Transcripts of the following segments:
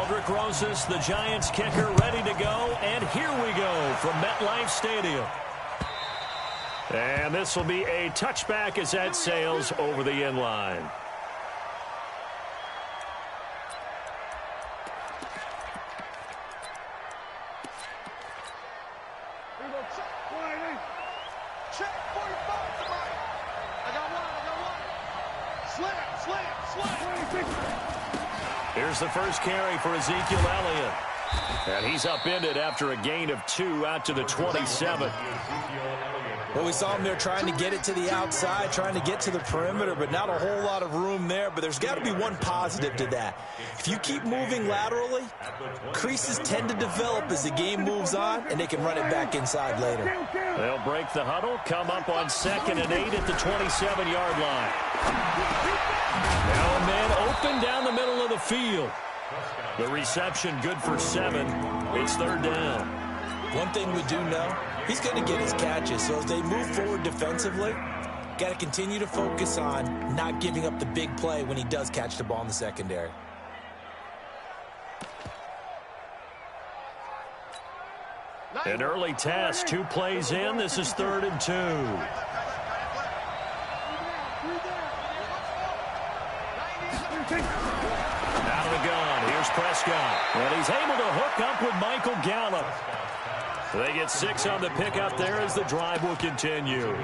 Aldrich Rosas, the Giants kicker, ready to go. And here we go from MetLife Stadium. And this will be a touchback as that sails over the end line. Here's the first carry for Ezekiel Elliott. And he's upended after a gain of 2 out to the 27. Well, we saw him there trying to get it to the outside, trying to get to the perimeter, but not a whole lot of room there. But there's got to be one positive to that. If you keep moving laterally, creases tend to develop as the game moves on, and they can run it back inside later. They'll break the huddle, come up on 2nd and 8 at the 27-yard line. Now a man open down the middle of the field. The reception good for 7. It's 3rd down. One thing we do know, he's going to get his catches. So as they move forward defensively, got to continue to focus on not giving up the big play when he does catch the ball in the secondary. An early test, 2 plays in. This is 3rd and 2. Out of the gun, here's Prescott. And he's able to hook up with Michael Gallup. They get 6 on the pickup there as the drive will continue.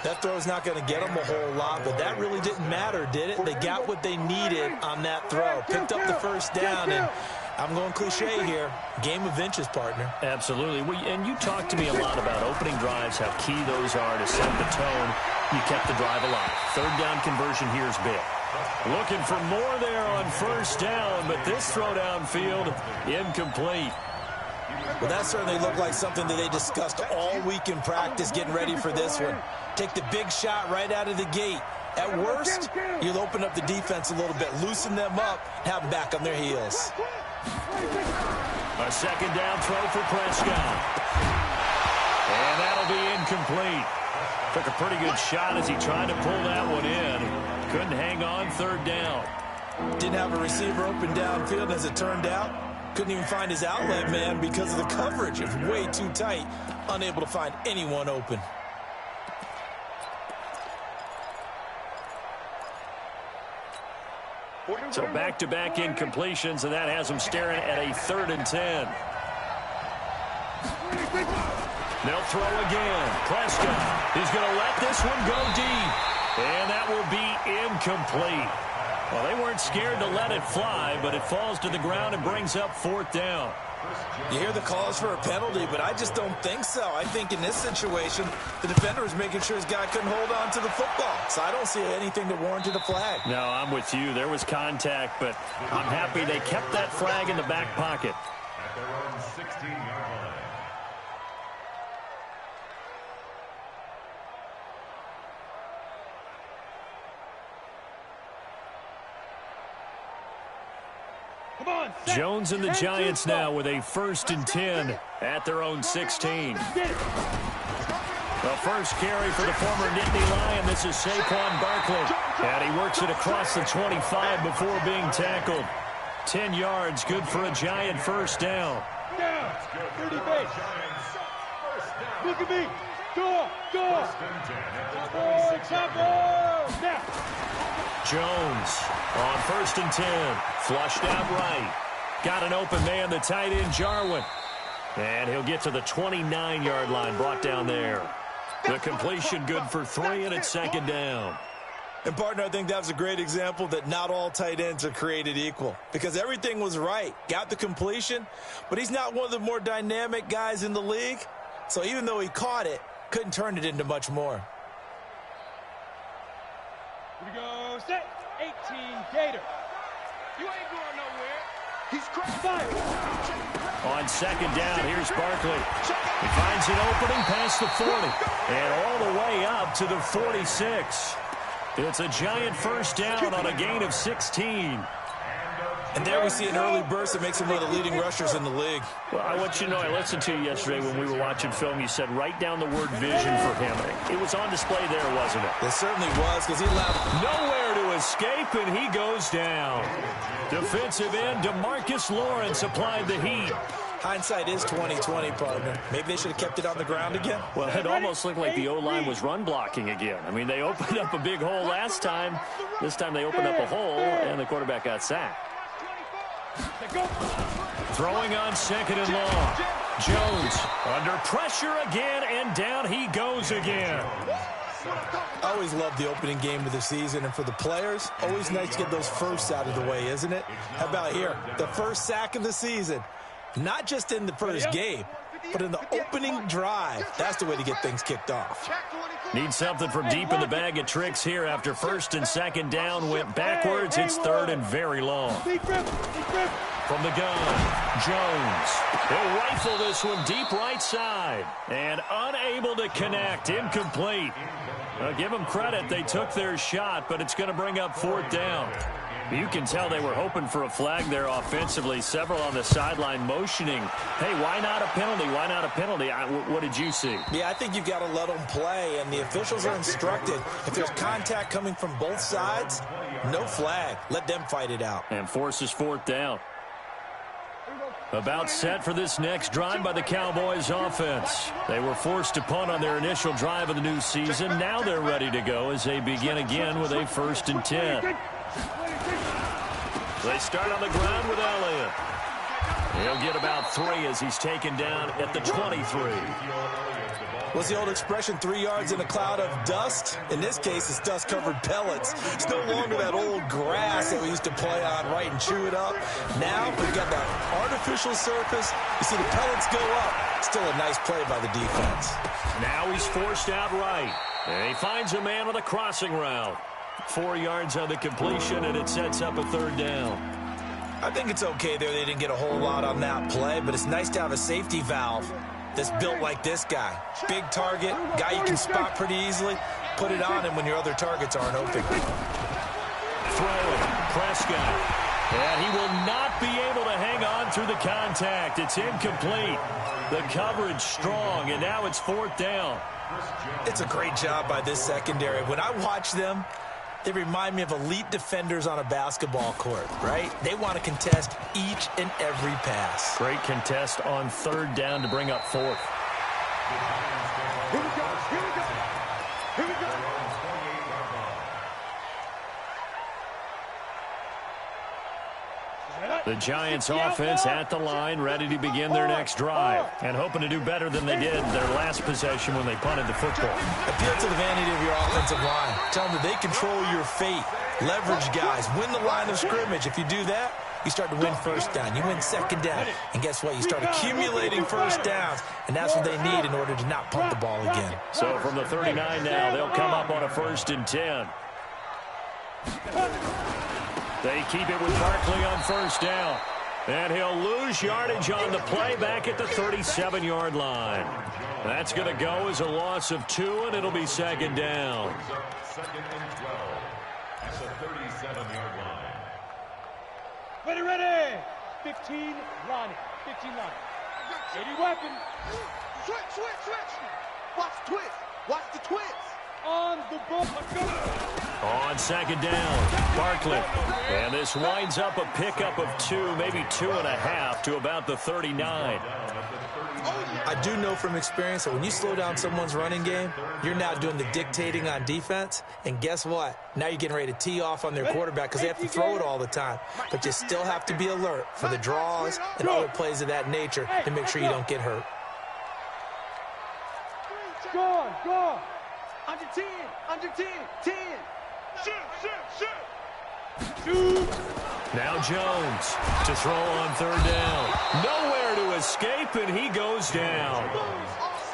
That throw's not going to get them a whole lot, but that really didn't matter, did it? They got what they needed on that throw. Picked up the first down, and I'm going cliche here. Game of inches, partner. Absolutely. And you talked to me a lot about opening drives, how key those are to set the tone. You kept the drive alive. 3rd down conversion here is big. Looking for more there on 1st down, but this throw downfield incomplete. Well, that certainly looked like something that they discussed all week in practice, getting ready for this one. Take the big shot right out of the gate. At worst, you'll open up the defense a little bit, loosen them up, have them back on their heels. A 2nd down throw for Prescott. And that'll be incomplete. Took a pretty good shot as he tried to pull that one in. Couldn't hang on 3rd down. Didn't have a receiver open downfield, as it turned out. Couldn't even find his outlet man because of the coverage. It was way too tight. Unable to find anyone open. So back-to-back incompletions, and that has him staring at a 3rd and 10. They'll throw again. Prescott, he's going to let this one go deep. And that will be incomplete. Well, they weren't scared to let it fly, but it falls to the ground and brings up 4th down. You hear the calls for a penalty, but I just don't think so. I think in this situation, the defender was making sure his guy couldn't hold on to the football. So I don't see anything that warranted a flag. No, I'm with you. There was contact, but I'm happy they kept that flag in the back pocket. At their own 16-yard line. Jones and the Giants now with a 1st and 10 at their own 16. The first carry for the former Nittany Lion. This is Saquon Barkley. And he works it across the 25 before being tackled. 10 yards, good for a Giant 1st down. 30 base. Look at me. Go. Now. Jones on 1st and 10. Flushed out right. Got an open man, the tight end, Jarwin. And he'll get to the 29-yard line, brought down there. The completion good for 3, and it's 2nd down. And, partner, I think that's a great example that not all tight ends are created equal. Because everything was right. Got the completion, but he's not one of the more dynamic guys in the league. So even though he caught it, couldn't turn it into much more. Here we go. Set. 18, Gator. You ain't going nowhere. He's fire. On 2nd down, here's Barkley. He finds an opening past the 40. And all the way up to the 46. It's a Giant 1st down on a gain of 16. And there we see an early burst that makes him one of the leading rushers in the league. Well, I want you to know, I listened to you yesterday when we were watching film. You said write down the word vision for him. It was on display there, wasn't it? It certainly was, because he allowed nowhere to to escape, and he goes down. Defensive end DeMarcus Lawrence applied the heat. Hindsight is 20/20, partner. Maybe they should have kept it on the ground again. Well, it almost looked like the O-line was run blocking again. I mean, they opened up a big hole last time. This time they opened up a hole, and the quarterback got sacked. Throwing on 2nd and long. Jones under pressure again, and down he goes again. I always love the opening game of the season, and for the players, always nice to get those firsts out of the way, isn't it? How about here? The first sack of the season. Not just in the first game, but in the opening drive. That's the way to get things kicked off. Need something from deep in the bag of tricks here after 1st and 2nd down. Went backwards. It's 3rd and very long. From the gun, Jones. He'll rifle this one deep right side. And unable to connect. Incomplete. Give them credit. They took their shot, but it's going to bring up 4th down. You can tell they were hoping for a flag there offensively. Several on the sideline motioning. Hey, why not a penalty? Why not a penalty? What did you see? Yeah, I think you've got to let them play, and the officials are instructed. If there's contact coming from both sides, no flag. Let them fight it out. And forces 4th down. About set for this next drive by the Cowboys offense. They were forced to punt on their initial drive of the new season. Now they're ready to go as they begin again with a 1st and 10. They start on the ground with Elliott. He'll get about 3 as he's taken down at the 23. What's the old expression, 3 yards in a cloud of dust? In this case, it's dust-covered pellets. It's no longer that old grass that we used to play on, right, and chew it up. Now, we've got that artificial surface. You see the pellets go up. Still a nice play by the defense. Now he's forced out right. And he finds a man on the crossing route. 4 yards on the completion, and it sets up a 3rd down. I think it's okay there. They didn't get a whole lot on that play, but it's nice to have a safety valve that's built like this guy. Big target, guy you can spot pretty easily. Put it on him when your other targets aren't open. Throwing, Prescott. And he will not be able to hang on through the contact. It's incomplete. The coverage strong, and now it's 4th down. It's a great job by this secondary. When I watch them, they remind me of elite defenders on a basketball court, right? They want to contest each and every pass. Great contest on 3rd down to bring up 4th. Here we go. Here we go. Here we go. The Giants offense at the line, ready to begin their next drive, and hoping to do better than they did their last possession when they punted the football. Appeal to the vanity of your offensive line. Tell them that they control your fate. Leverage guys. Win the line of scrimmage. If you do that, you start to win 1st down. You win 2nd down. And guess what? You start accumulating 1st downs, and that's what they need in order to not punt the ball again. So from the 39 now, they'll come up on a 1st and 10. They keep it with Barkley on 1st down. And he'll lose yardage on the play back at the 37-yard line. That's going to go as a loss of 2, and it'll be 2nd down. 2nd and 12 at the 37-yard line. Ready, ready. 15, Lonnie. 15, Lonnie. 80 weapon. Switch, switch, switch. Watch the twist. Watch the twist. On the ball. Let's go. On 2nd down, Barkley. And this winds up a pickup of 2, maybe 2.5 to about the 39. I do know from experience that when you slow down someone's running game, you're now doing the dictating on defense. And guess what? Now you're getting ready to tee off on their quarterback because they have to throw it all the time. But you still have to be alert for the draws and other plays of that nature to make sure you don't get hurt. Go on, go on. Under 10, under 10, 10. Shoot, shoot, shoot. Shoot. Now Jones to throw on 3rd down. Nowhere to escape, and he goes down.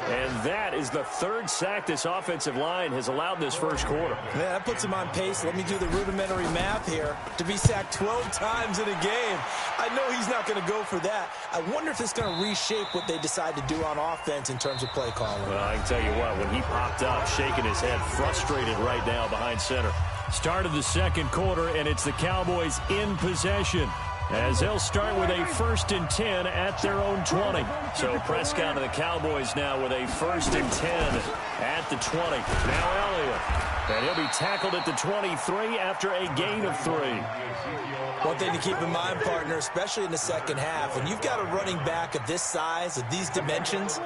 And that is the 3rd sack this offensive line has allowed this 1st quarter. Man, that puts him on pace. Let me do the rudimentary math here. To be sacked 12 times in a game. I know he's not going to go for that. I wonder if it's going to reshape what they decide to do on offense in terms of play calling. Well, I can tell you what, when he popped up, shaking his head, frustrated right now behind center. Start of the 2nd quarter, and it's the Cowboys in possession. as they'll start with a 1st and 10 at their own 20. So Prescott of the Cowboys now with a 1st and 10 at the 20. Now Elliott. And he'll be tackled at the 23 after a gain of 3. One thing to keep in mind, partner, especially in the second half, when you've got a running back of this size, of these dimensions,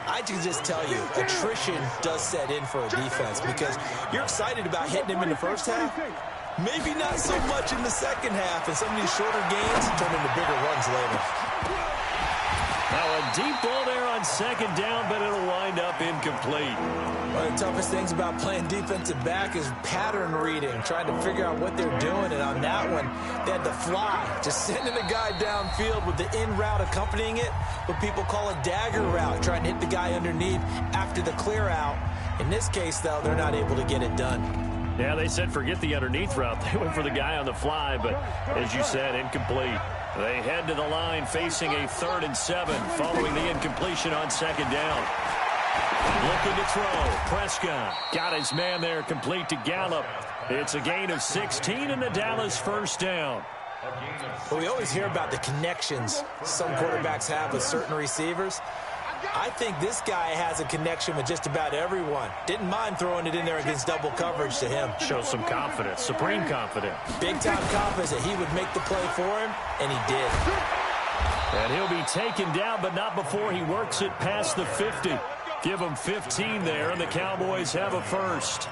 I can just tell you, attrition does set in for a defense because you're excited about hitting him in the first half. Maybe not so much in the second half, and some of these shorter gains turn into bigger runs later. Now a deep ball there on 2nd down, but it'll wind up incomplete. One of the toughest things about playing defensive back is pattern reading, trying to figure out what they're doing, and on that one, they had to fly, just sending a guy downfield with the in route accompanying it, what people call a dagger route, trying to hit the guy underneath after the clear out. In this case, though, they're not able to get it done. Yeah, they said forget the underneath route. They went for the guy on the fly, but as you said, incomplete. They head to the line facing a 3rd and 7 following the incompletion on 2nd down. Looking to throw. Prescott got his man there complete to Gallup. It's a gain of 16 and the Dallas 1st down. Well, we always hear about the connections some quarterbacks have with certain receivers. I think this guy has a connection with just about everyone. Didn't mind throwing it in there against double coverage to him. Shows some confidence, supreme confidence. Big-time confidence that he would make the play for him, and he did. And he'll be taken down, but not before he works it past the 50. Give him 15 there, and the Cowboys have a 1st.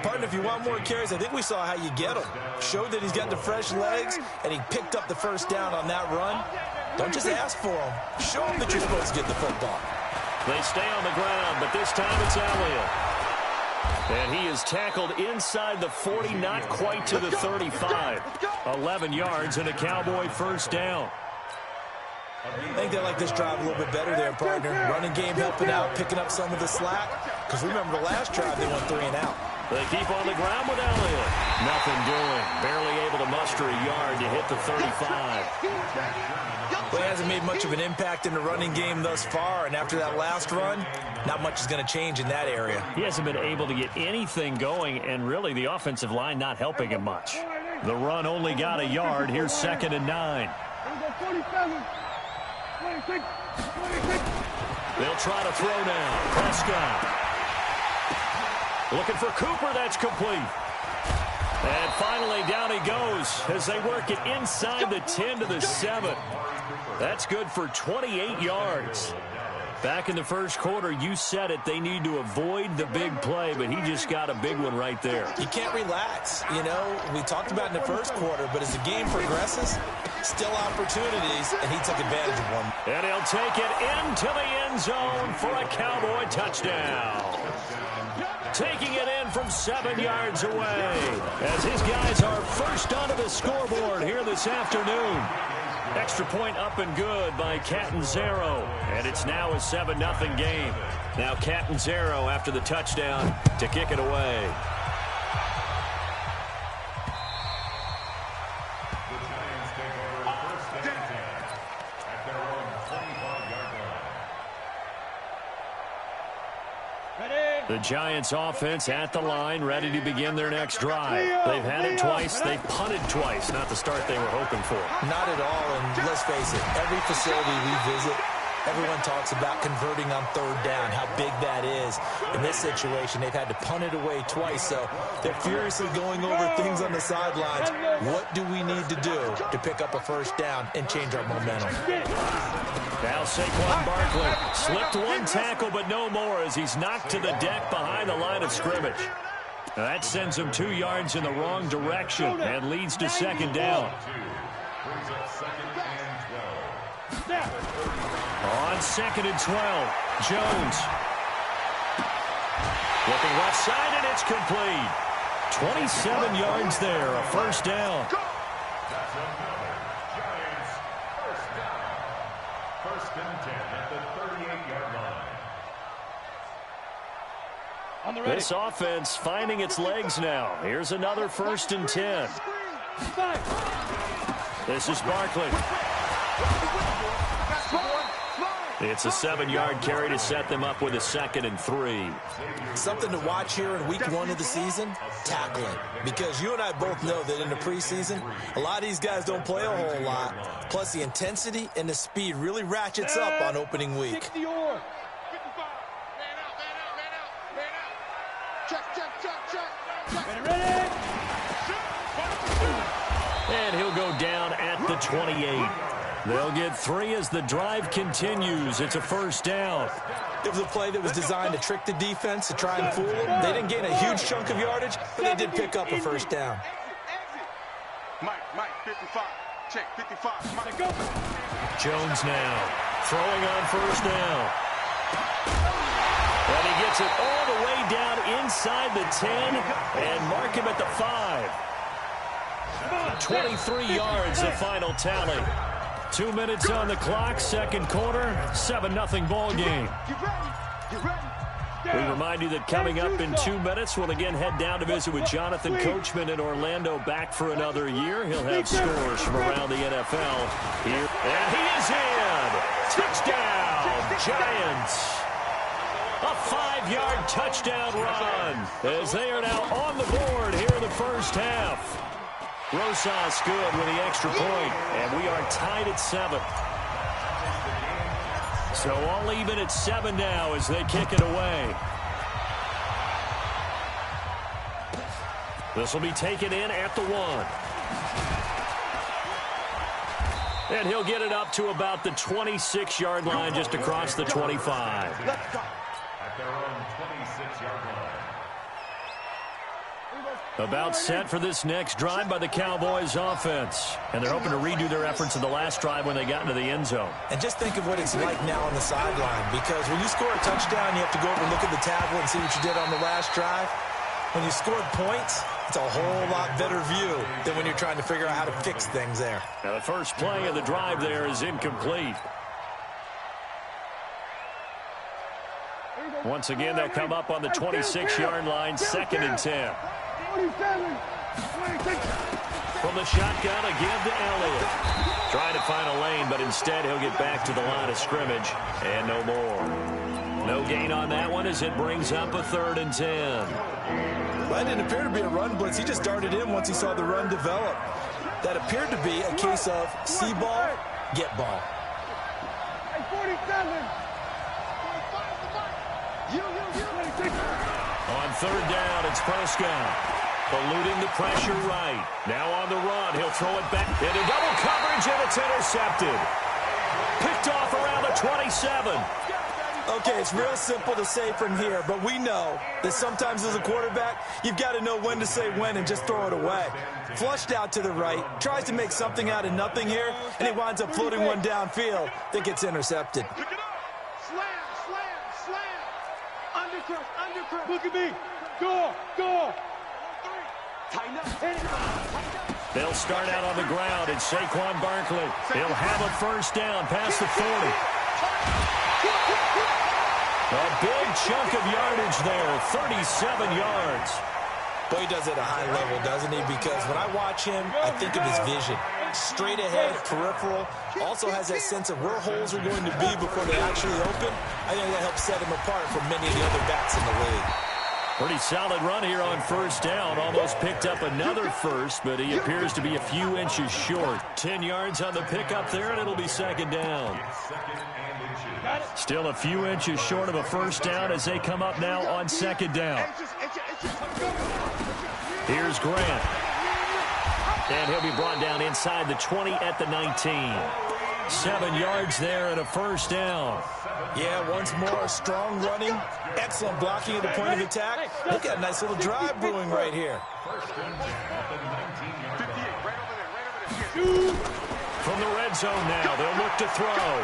Partner, if you want more carries, I think we saw how you get him. Showed that he's got the fresh legs, and he picked up the 1st down on that run. Don't just ask for him. Show him that you're supposed to get the football. They stay on the ground, but this time it's Elliott. And he is tackled inside the 40, not quite to the 35. 11 yards and a Cowboy 1st down. I think they like this drive a little bit better there, partner. Running game helping out, picking up some of the slack. Because remember, the last drive they went 3 and out. They keep on the ground with Elliott. Nothing doing. Barely able to muster a yard to hit the 35. Well, he hasn't made much of an impact in the running game thus far, and after that last run, not much is going to change in that area. He hasn't been able to get anything going, and really the offensive line not helping him much. The run only got a yard. Here's 2nd and 9. They'll try to throw now. Prescott. Looking for Cooper. That's complete. And finally, down he goes as they work it inside the 10 to the 7. That's good for 28 yards. Back in the first quarter, you said it, they need to avoid the big play, but he just got a big one right there. You can't relax. You know, we talked about in the first quarter, but as the game progresses, still opportunities, and he took advantage of one. And he'll take it into the end zone for a Cowboy touchdown. Taking it in from 7 yards away as his guys are first onto the scoreboard here this afternoon. Extra point up and good by Catanzaro. And it's now a 7-0 game. Now Catanzaro after the touchdown to kick it away. The Giants offense at the line, ready to begin their next drive. They've had it twice. They've punted twice. Not the start they were hoping for. Not at all, and let's face it, every facility we visit, everyone talks about converting on 3rd down, how big that is. In this situation, they've had to punt it away twice, so they're furiously going over things on the sidelines. What do we need to do to pick up a 1st down and change our momentum? Now Saquon Barkley slipped one tackle, but no more as he's knocked to the deck behind the line of scrimmage. Now that sends him 2 yards in the wrong direction and leads to 2nd down. On 2nd and 12, Jones. Looking left side, and it's complete. 27 yards there, a 1st down. This offense finding its legs now. Here's another 1st and 10. This is Barkley. It's a 7-yard carry to set them up with a 2nd and 3. Something to watch here in week 1 of the season, tackling. Because you and I both know that in the preseason, a lot of these guys don't play a whole lot. Plus, the intensity and the speed really ratchets up on opening week. And he'll go down at the 28. They'll get 3 as the drive continues. It's a 1st down. It was a play that was designed to trick the defense, to try and fool them. They didn't gain a huge chunk of yardage, but they did pick up a 1st down. Mike, 55. Check, 55. Mike, go. Jones now throwing on 1st down. And he gets it all the way down inside the 10 and mark him at the 5. 23 yards, the final tally. 2 minutes on the clock, 2nd quarter, 7-0 ball game. We remind you that coming up in 2 minutes, we'll again head down to visit with Jonathan Coachman in Orlando, back for another year. He'll have scores from around the NFL here. And he is in! Touchdown, Giants! A 5-yard touchdown run as they are now on the board here in the 1st half. Rosas good with the extra point, and we are tied at 7. So all even at 7 now as they kick it away. This will be taken in at the 1. And he'll get it up to about the 26-yard line, just across the 25. At their own 26-yard line. About set for this next drive by the Cowboys offense. And they're hoping to redo their efforts in the last drive when they got into the end zone. And just think of what it's like now on the sideline, because when you score a touchdown, you have to go over and look at the tablet and see what you did on the last drive. When you scored points, it's a whole lot better view than when you're trying to figure out how to fix things there. Now the first play of the drive there is incomplete. Once again, they'll come up on the 26-yard line, 2nd and 10. From the shotgun, a give to Elliott. Trying to find a lane, but instead he'll get back to the line of scrimmage. And no more. No gain on that one as it brings up a 3rd and 10. Well, that didn't appear to be a run blitz. He just darted in once he saw the run develop. That appeared to be a case of see ball, get ball. Hey, 47. On 3rd down, it's Prescott. Eluding the pressure right. Now on the run. He'll throw it back into double coverage, and it's intercepted. Picked off around the 27. Okay, it's real simple to say from here, but we know that sometimes as a quarterback, you've got to know when to say when and just throw it away. Flushed out to the right, tries to make something out of nothing here, and he winds up floating one downfield that gets intercepted. Undercross. Look at me. Go. Tighten up. They'll start out on the ground. It's Saquon Barkley. He'll have a 1st down past the 40. A big chunk of yardage there, 37 yards. Boy, he does it at a high level, doesn't he? Because when I watch him, I think of his vision. Straight ahead, peripheral. Also has that sense of where holes are going to be before they actually open. I think that helps set him apart from many of the other backs in the league. Pretty solid run here on 1st down. Almost picked up another 1st, but he appears to be a few inches short. 10 yards on the pickup there, and it'll be 2nd down. Still a few inches short of a 1st down as they come up now on 2nd down. Here's Grant. And he'll be brought down inside the 20 at the 19. 7 yards there and a 1st down. Yeah, once more, strong running, excellent blocking at the point of attack. Look at a nice little drive brewing right here. From the red zone now, they'll look to throw.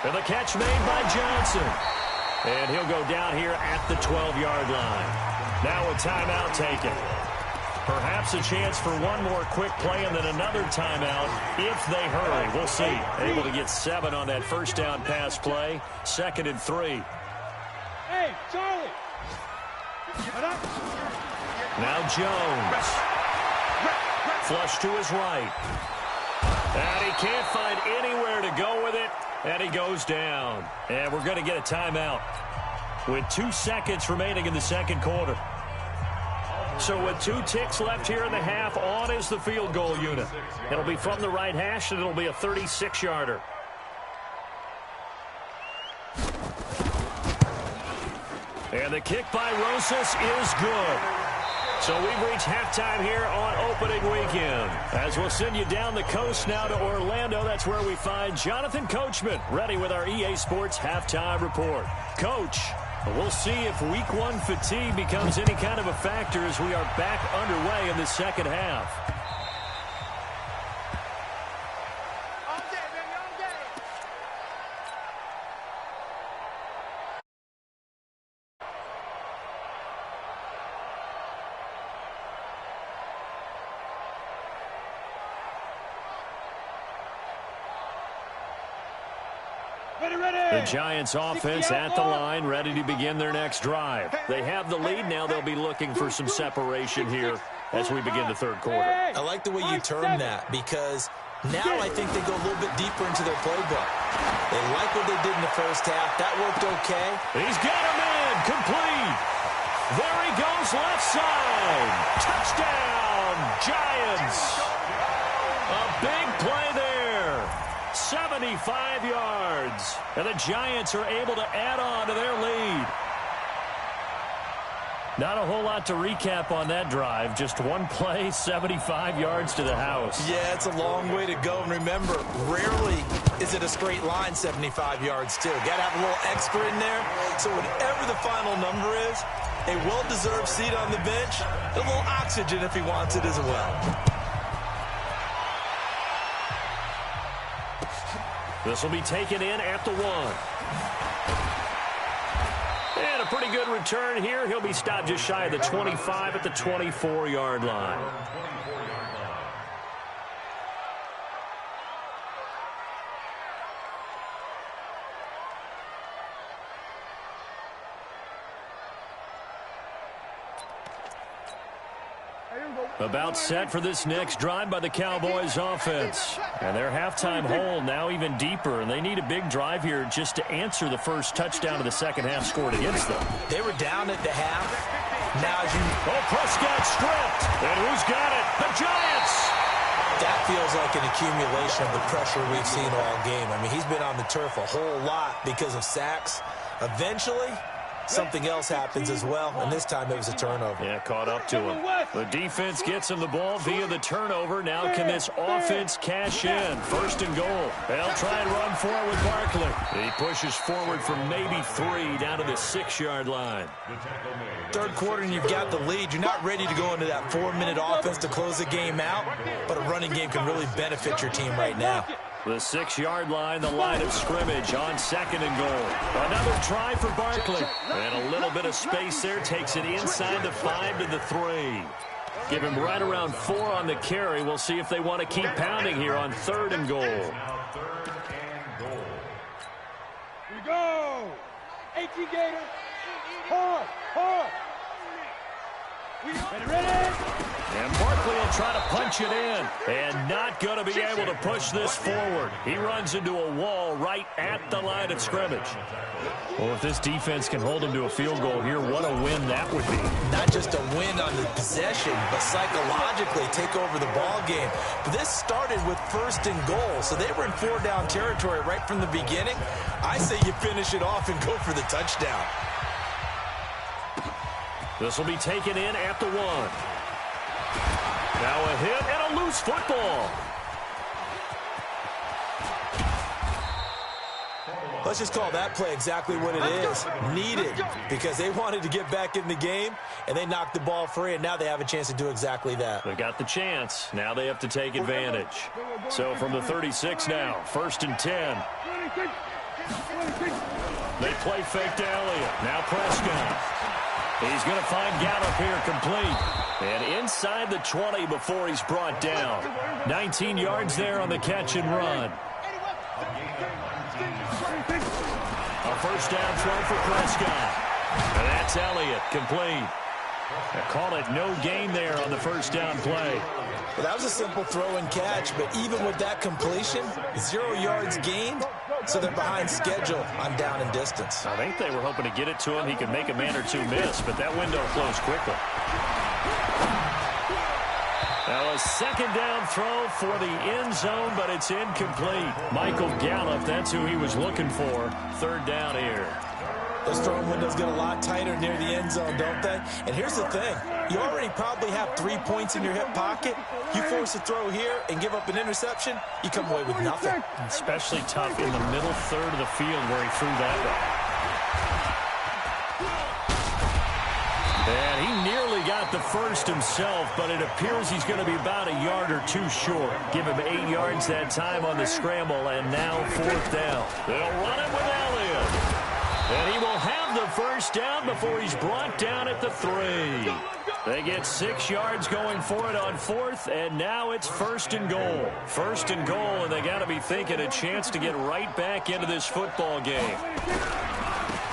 And the catch made by Johnson. And he'll go down here at the 12-yard line. Now a timeout taken. Perhaps a chance for one more quick play and then another timeout if they hurry. We'll see. Able to get 7 on that 1st down pass play. 2nd and 3. Hey, Charlie. Now Jones. Flush to his right. And he can't find anywhere to go with it. And he goes down. And we're going to get a timeout with 2 seconds remaining in the second quarter. So with 2 ticks left here in the half, on is the field goal unit. It'll be from the right hash, and it'll be a 36-yarder. And the kick by Rosas is good. So we've reached halftime here on opening weekend. As we'll send you down the coast now to Orlando, that's where we find Jonathan Coachman, ready with our EA Sports halftime report. Coach, we'll see if week 1 fatigue becomes any kind of a factor as we are back underway in the second half. The Giants offense at the line, ready to begin their next drive. They have the lead. Now they'll be looking for some separation here as we begin the third quarter. I like the way you term that, because now I think they go a little bit deeper into their playbook. They like what they did in the first half. That worked okay. He's got him in. Complete. There he goes, left side. Touchdown, Giants. A big play there. 75 yards. And the Giants are able to add on to their lead. Not a whole lot to recap on that drive. Just one play, 75 yards to the house. Yeah, it's a long way to go. And remember, rarely is it a straight line 75 yards, too. Got to have a little extra in there. So whatever the final number is, a well-deserved seat on the bench, a little oxygen if he wants it as well. This will be taken in at the 1. And a pretty good return here. He'll be stopped just shy of the 25 at the 24-yard line. About set for this next drive by the Cowboys offense. And their halftime hole now even deeper, and they need a big drive here just to answer the first touchdown of the second half scored against them. They were down at the half. Now as you... Oh, Prescott stripped. And who's got it? The Giants! That feels like an accumulation of the pressure we've seen all game. I mean, he's been on the turf a whole lot because of sacks. Eventually, something else happens as well, and this time it was a turnover. Yeah, caught up to him. The defense gets him the ball via the turnover. Now can this offense cash in? First and goal. They'll try and run for it with Barkley. He pushes forward for maybe 3 down to the 6-yard line. Third quarter and you've got the lead. You're not ready to go into that 4-minute offense to close the game out, but a running game can really benefit your team right now. The 6-yard line, the line of scrimmage on second and goal. Another try for Barkley. And a little bit of space there. Takes it inside the 5 to the 3. Give him right around 4 on the carry. We'll see if they want to keep pounding here on third and goal. Here we go. 18 Gator. Hard, hard. Ready? And Barkley will try to punch it in. And not going to be able to push this forward. He runs into a wall right at the line of scrimmage. Well, if this defense can hold him to a field goal here, what a win that would be. Not just a win on the possession, but psychologically take over the ball game. But this started with first and goal, so they were in 4-down territory right from the beginning. I say you finish it off and go for the touchdown. This will be taken in at the 1. Now a hit and a loose football. Let's just call that play exactly what it is. Needed, because they wanted to get back in the game, and they knocked the ball free, and now they have a chance to do exactly that. They got the chance. Now they have to take advantage. So from the 36 now, first and 10. They play fake to Elliott. Now Prescott. He's going to find Gallup here complete. And inside the 20 before he's brought down. 19 yards there on the catch and run. A first down throw for Prescott. And that's Elliott complete. They call it no gain there on the first down play. Well, that was a simple throw and catch, but even with that completion, 0 yards gained, so they're behind schedule on down and distance. I think they were hoping to get it to him. He could make a man or two miss, but that window closed quickly. Now a second down throw for the end zone, but it's incomplete. Michael Gallup, that's who he was looking for. Third down here. Those throwing windows get a lot tighter near the end zone, don't they? And here's the thing. You already probably have 3 points in your hip pocket. You force a throw here and give up an interception, you come away with nothing. Especially tough in the middle third of the field where he threw that one. And he nearly got the first himself, but it appears he's going to be about a yard or two short. Give him 8 yards that time on the scramble, and now fourth down. They'll run it with Elliott. And he will have the first down before he's brought down at the 3. They get 6 yards going for it on fourth, and now it's first and goal. First and goal, and they got to be thinking a chance to get right back into this football game.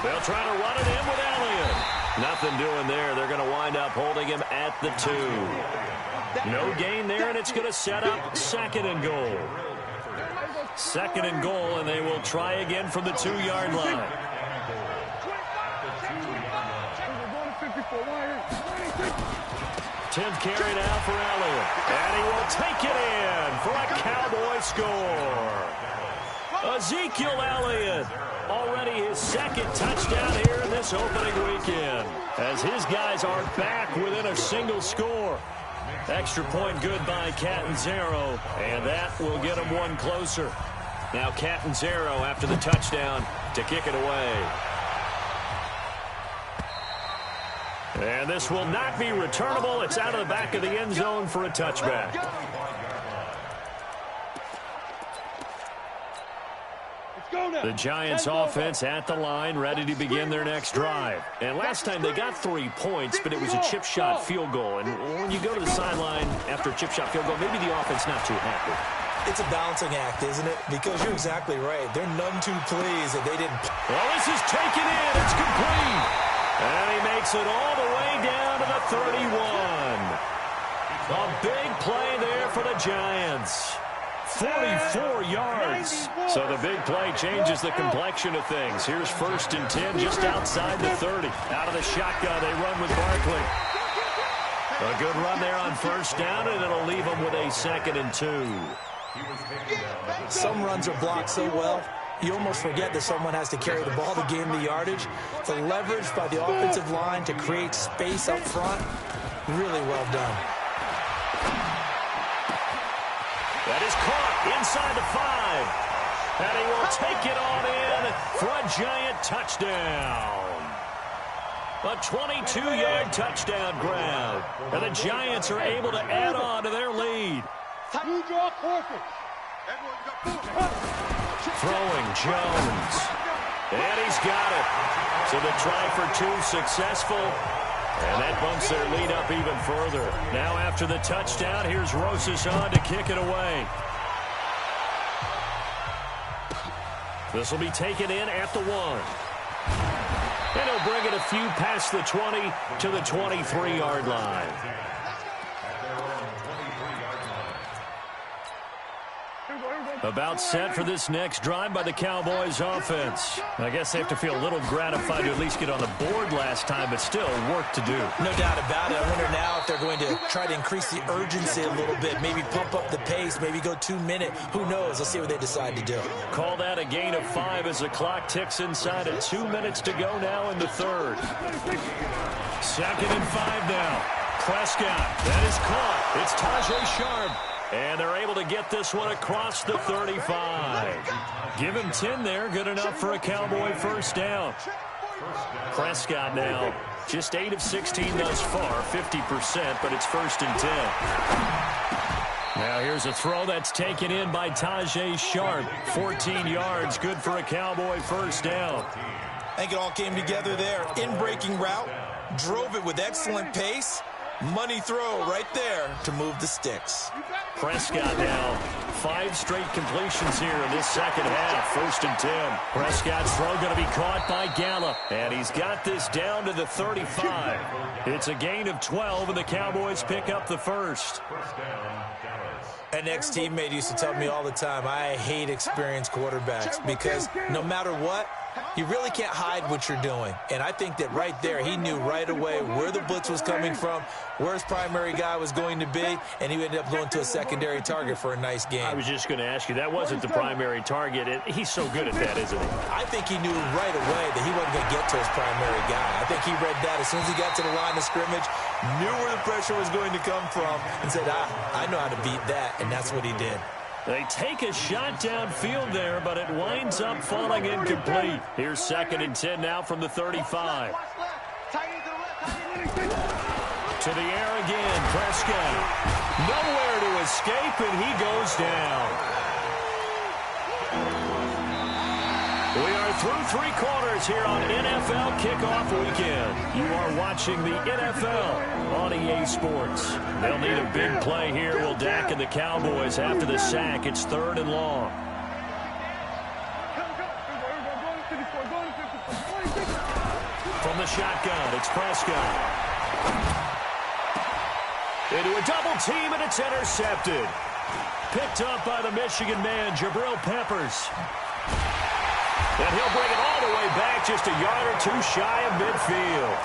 They'll try to run it in with Elliott. Nothing doing there. They're going to wind up holding him at the 2. No gain there, and it's going to set up second and goal. Second and goal, and they will try again from the 2-yard line. 10th carry now for Elliott. And he will take it in for a Cowboy score. Ezekiel Elliott, already his second touchdown here in this opening weekend, as his guys are back within a single score. Extra point good by Catanzaro, and that will get him one closer. Now Catanzaro after the touchdown to kick it away. And this will not be returnable. It's out of the back of the end zone for a touchback. The Giants offense at the line, ready to begin their next drive. And last time they got 3 points, but it was a chip shot field goal. And when you go to the sideline after a chip shot field goal, maybe the offense not too happy. It's a balancing act, isn't it? Because you're exactly right. They're none too pleased that they didn't. Well, this is taken in. It's complete. And he makes it all the way down to the 31. A big play there for the Giants. 44 yards. So the big play changes the complexion of things. Here's first and 10 just outside the 30. Out of the shotgun, they run with Barkley. A good run there on first down, and it'll leave them with a 2nd and 2. Some runs are blocked so well, you almost forget that someone has to carry the ball to gain the yardage. The leverage by the offensive line to create space up front, really well done. That is caught inside the 5. And he will take it on in for a Giant touchdown. A 22-yard touchdown grab. And the Giants are able to add on to their lead. Throwing Jones. And he's got it. So the try for 2 successful. And that bumps their lead up even further. Now after the touchdown, here's Rosas on to kick it away. This will be taken in at the 1. And he'll bring it a few past the 20 to the 23-yard line. About set for this next drive by the Cowboys offense. I guess they have to feel a little gratified to at least get on the board last time, but still work to do. No doubt about it. I wonder now if they're going to try to increase the urgency a little bit, maybe pump up the pace, maybe go 2-minute. Who knows? Let's see what they decide to do. Call that a gain of 5 as the clock ticks inside at 2 minutes to go now in the 3rd. 2nd and 5 now. Prescott, that is caught. It's Tajay Sharp. And they're able to get this one across the 35. Give him 10 there. Good enough for a Cowboy first down. Prescott now just 8 of 16 thus far, 50%, but it's 1st and 10. Now here's a throw that's taken in by Tajay Sharp. 14 yards, good for a Cowboy first down. I think it all came together there. In-breaking route, drove it with excellent pace, Money throw right there to move the sticks. Prescott now 5 straight completions here in this second half. 1st and 10. Prescott's throw going to be caught by Gallup. And he's got this down to the 35. It's a gain of 12, and the Cowboys pick up the first. An ex-teammate used to tell me all the time, I hate experienced quarterbacks because no matter what, you really can't hide what you're doing. And I think that right there, he knew right away where the blitz was coming from, where his primary guy was going to be, and he ended up going to a secondary target for a nice game. I was just going to ask you, that wasn't the primary target. He's so good at that, isn't he? I think he knew right away that he wasn't going to get to his primary guy. I think he read that as soon as he got to the line of scrimmage, knew where the pressure was going to come from, and said, I know how to beat that, and that's what he did. They take a shot downfield there, but it winds up falling incomplete. Here's 2nd and 10 now from the 35. To the air again, Prescott. Nowhere to escape, and he goes down. We are through 3 quarters here on NFL Kickoff Weekend. You are watching the NFL on EA Sports. They'll need a big play here. Will Dak and the Cowboys after the sack. It's 3rd and long. From the shotgun, it's Prescott. Into a double team, and it's intercepted. Picked up by the Michigan man, Jabril Peppers. And he'll bring it all the way back just a yard or 2 shy of midfield.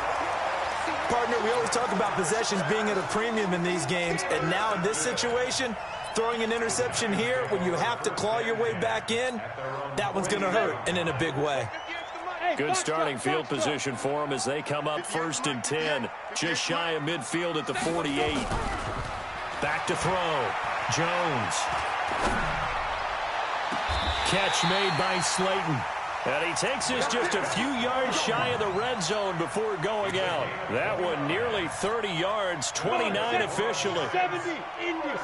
Partner, we always talk about possessions being at a premium in these games, and now in this situation, throwing an interception here when you have to claw your way back in, that one's going to hurt, and in a big way. Good starting field position for them as they come up 1st and 10, just shy of midfield at the 48. Back to throw. Jones. Catch made by Slayton. And he takes this just a few yards shy of the red zone before going out. That one nearly 30 yards, 29 officially. 70 Indians.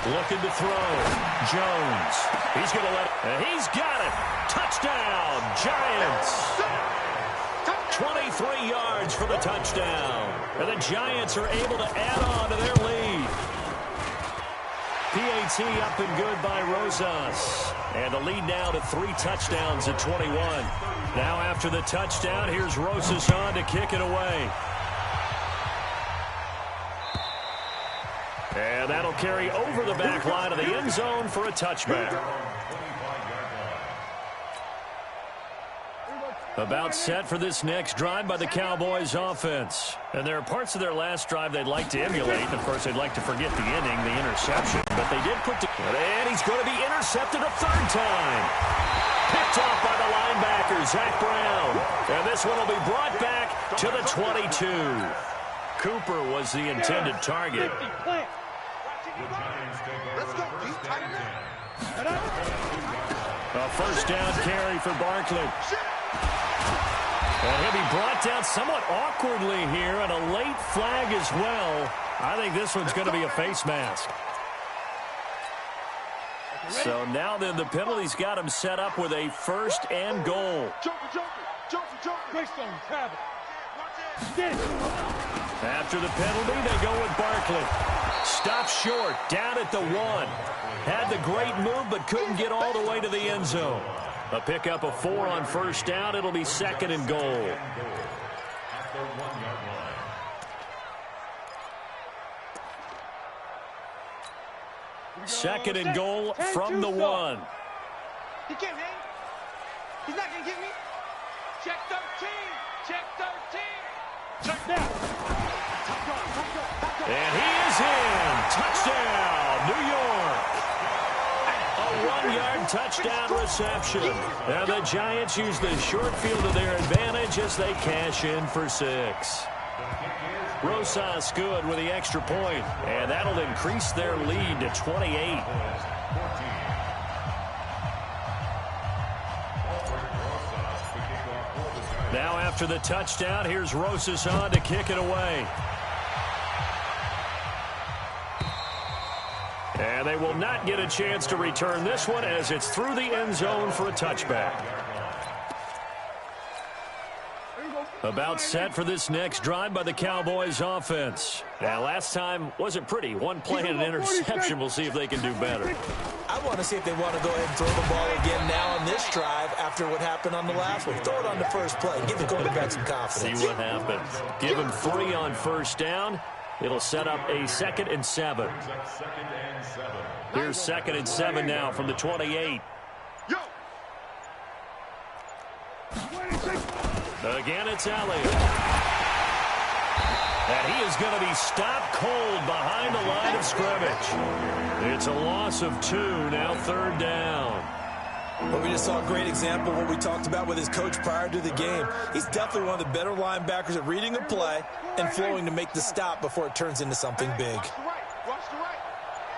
Looking to throw. Jones. He's going to let it. And he's got it. Touchdown, Giants. 23 yards for the touchdown. And the Giants are able to add on to their lead. PAT up and good by Rosas. And the lead now to 3 touchdowns at 21. Now after the touchdown, here's Rosas on to kick it away. And that'll carry over the back line of the end zone for a touchback. About set for this next drive by the Cowboys offense. And there are parts of their last drive they'd like to emulate. And, of course, they'd like to forget the inning, the interception. But they did put the... And he's going to be intercepted a 3rd time. Picked off by the linebacker, Zach Brown. And this one will be brought back to the 22. Cooper was the intended target. A 1st down carry for Barkley. And he'll be brought down somewhat awkwardly here, and a late flag as well. I think this one's going to be a face mask. So now then the penalty's got him set up with a 1st and goal. After the penalty, they go with Barkley. Stopped short, down at the 1. Had the great move, but couldn't get all the way to the end zone. A pickup of 4 on 1st down. It'll be 2nd and goal. 2nd and goal from the 1. He can't hang. He's not going to get me. Check 13. Check 13. Check down. And he is in. Touchdown, New York. A 1-yard touchdown reception. And the Giants use the short field to their advantage as they cash in for 6. Rosas good with the extra point, and that'll increase their lead to 28. Now after the touchdown, here's Rosas on to kick it away. And they will not get a chance to return this one as it's through the end zone for a touchback. There you go. About set for this next drive by the Cowboys offense. Now, last time wasn't pretty. One play and an interception. We'll see if they can do better. I want to see if they want to go ahead and throw the ball again now on this drive after what happened on the last one. Throw it on the first play. Give the quarterback some confidence. See what happens. Give him 3 on first down. It'll set up a 2nd and 7. Here's 2nd and 7 now from the 28. Again, it's Elliott. And he is going to be stopped cold behind the line of scrimmage. It's a loss of 2, now 3rd down. Well, we just saw a great example of what we talked about with his coach prior to the game. He's definitely one of the better linebackers at reading a play and flowing to make the stop before it turns into something big. Watch the right.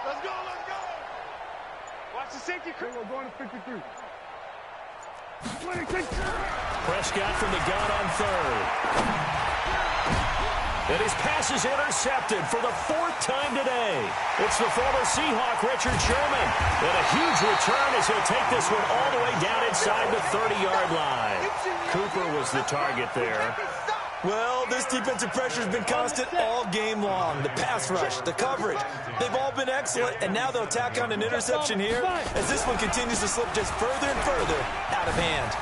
Let's go, let's go. Watch the safety. We're going to 53. Prescott from the gun on 3rd. And his pass is intercepted for the 4th time today. It's the former Seahawk, Richard Sherman. And a huge return as he'll take this one all the way down inside the 30-yard line. Cooper was the target there. Well, this defensive pressure has been constant all game long. The pass rush, the coverage, they've all been excellent. And now they'll tack on an interception here as this one continues to slip just further and further out of hand.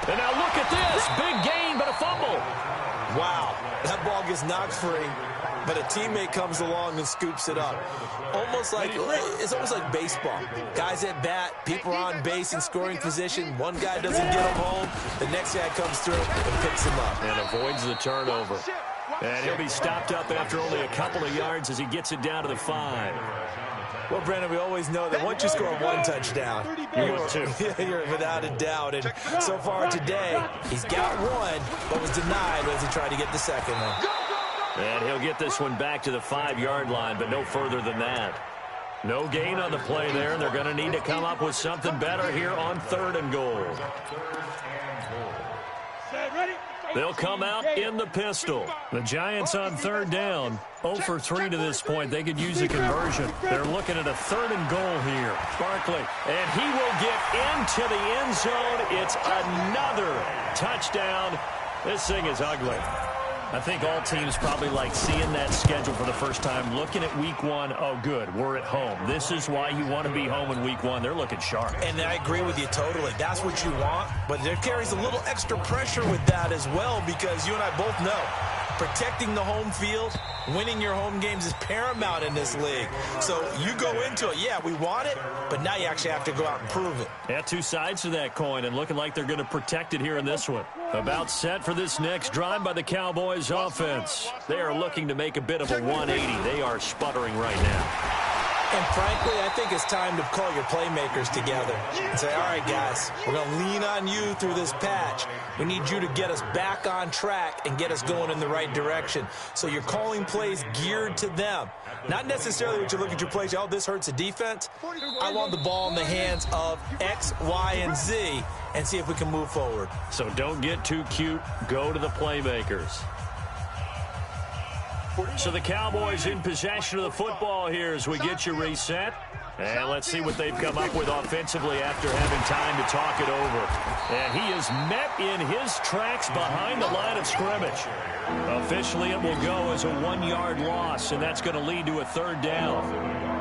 And now look at this. Big gain, but a fumble. Wow, that ball gets knocked free, but a teammate comes along and scoops it up. It's almost like baseball. Guys at bat, people are on base in scoring position. One guy doesn't get him home. The next guy comes through and picks him up. And avoids the turnover. And he'll be stopped up after only a couple of yards as he gets it down to the 5. Well, Brandon, we always know that once you score 1 touchdown, you're without a doubt. And so far today, he's got 1, but was denied as he tried to get the second one. And he'll get this one back to the 5-yard line, but no further than that. No gain on the play there, and they're going to need to come up with something better here on 3rd and goal. They'll come out in the pistol. The Giants on 3rd down. 0 for 3 to this point. They could use a conversion. They're looking at a 3rd and goal here. Barkley, and he will get into the end zone. It's another touchdown. This thing is ugly. I think all teams probably like seeing that schedule for the first time, looking at week 1. Oh, good, we're at home. This is why you want to be home in week 1. They're looking sharp. And I agree with you totally. That's what you want, but there carries a little extra pressure with that as well because you and I both know protecting the home field, winning your home games is paramount in this league. So you go into it, yeah, we want it, but now you actually have to go out and prove it. Yeah, 2 sides to that coin, and looking like they're going to protect it here in this one. About set for this next drive by the Cowboys offense. They are looking to make a bit of a 180. They are sputtering right now. And frankly, I think it's time to call your playmakers together and say, all right, guys, we're going to lean on you through this patch. We need you to get us back on track and get us going in the right direction. So you're calling plays geared to them. Not necessarily what you look at your plays, oh, this hurts the defense. I want the ball in the hands of X, Y, and Z and see if we can move forward. So don't get too cute. Go to the playmakers. So the Cowboys in possession of the football here as we get you reset. And let's see what they've come up with offensively after having time to talk it over. And he is met in his tracks behind the line of scrimmage. Officially, it will go as a 1-yard loss, and that's going to lead to a 3rd down.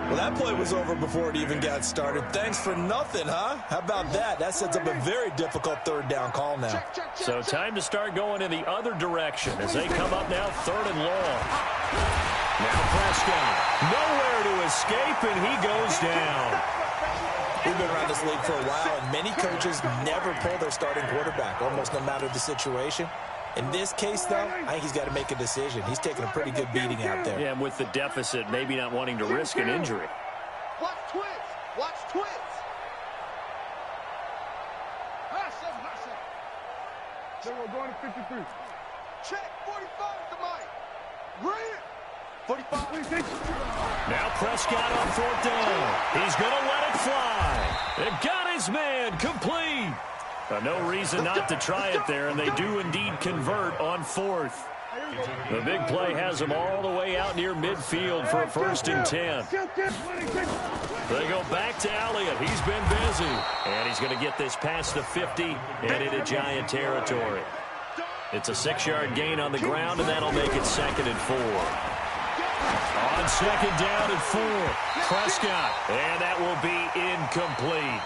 Well, that play was over before it even got started. Thanks for nothing, huh? How about that? That sets up a very difficult 3rd down call now. So time to start going in the other direction as they come up now 3rd and long. Now Prescott, nowhere to escape, and he goes down. We've been around this league for a while, and many coaches never pull their starting quarterback, almost no matter the situation. In this case, though, I think he's got to make a decision. He's taking a pretty good beating out there. Yeah, and with the deficit, maybe not wanting to risk an injury. Watch twins. Watch twins. So we're going to 53. Check 45 to Mike. Bring it. 45. Now Prescott on 4th down. He's going to let it fly. They've got his man complete. No reason not to try it there, and they do indeed convert on 4th. The big play has him all the way out near midfield for a 1st and 10. They go back to Elliott. He's been busy. And he's going to get this past the 50 and into Giant territory. It's a 6-yard gain on the ground, and that'll make it 2nd and 4. On 2nd down and 4, Prescott. And that will be incomplete,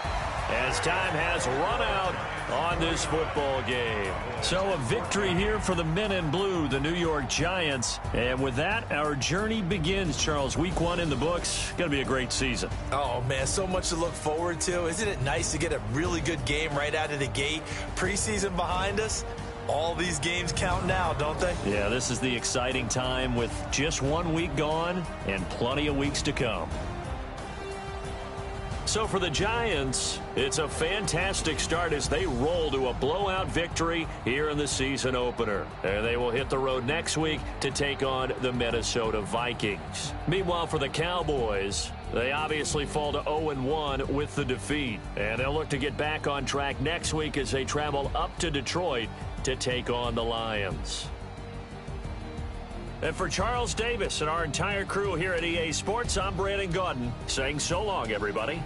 as time has run out on this football game. So a victory here for the men in blue, the New York Giants. And with that, our journey begins, Charles. Week 1 in the books. Going to be a great season. Oh, man, so much to look forward to. Isn't it nice to get a really good game right out of the gate? Preseason behind us. All these games count now, don't they? Yeah, this is the exciting time with just 1 week gone and plenty of weeks to come. So for the Giants, it's a fantastic start as they roll to a blowout victory here in the season opener. And they will hit the road next week to take on the Minnesota Vikings. Meanwhile, for the Cowboys, they obviously fall to 0-1 with the defeat. And they'll look to get back on track next week as they travel up to Detroit to take on the Lions. And for Charles Davis and our entire crew here at EA Sports, I'm Brandon Gaudin saying so long, everybody.